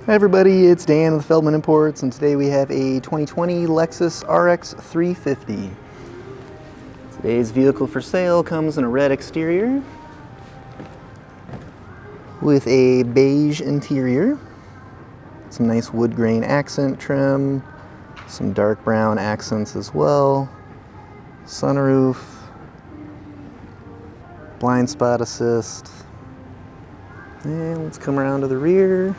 Hi everybody, it's Dan with Feldmann Imports, and today we have a 2020 Lexus RX 350. Today's vehicle for sale comes in a red exterior with a beige interior, some nice wood grain accent trim, some dark brown accents as well, sunroof, blind spot assist, and let's come around to the rear.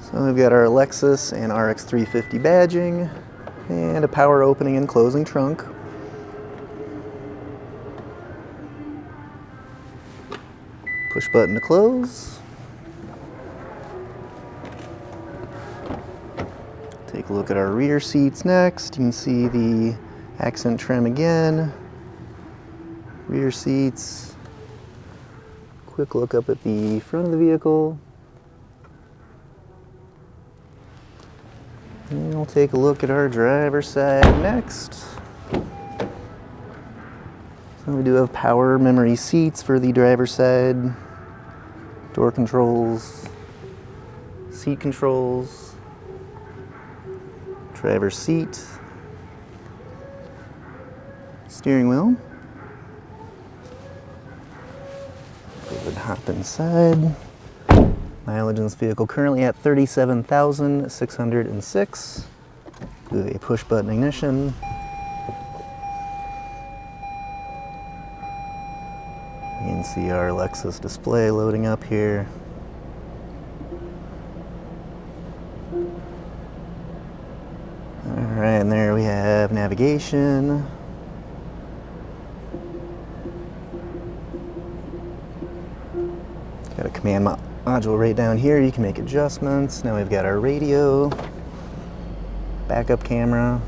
So we've got our Lexus and RX 350 badging, and a power opening and closing trunk. Push button to close. Take a look at our rear seats next. You can see the accent trim again. Rear seats. Quick look up at the front of the vehicle. And we'll take a look at our driver's side next. So we do have power memory seats for the driver's side, door controls, seat controls, driver's seat, steering wheel. Go ahead and hop inside. Mileage in this vehicle currently at 37,606. Do a push button ignition. You can see our Lexus display loading up here. Alright, and there we have navigation. Got a command module right down here. You can make adjustments. Now we've got our radio, backup camera.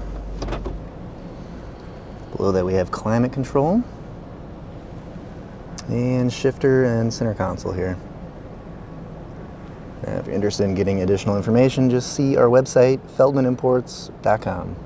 Below that we have climate control, and shifter and center console here. Now, if you're interested in getting additional information, just see our website, feldmanimports.com.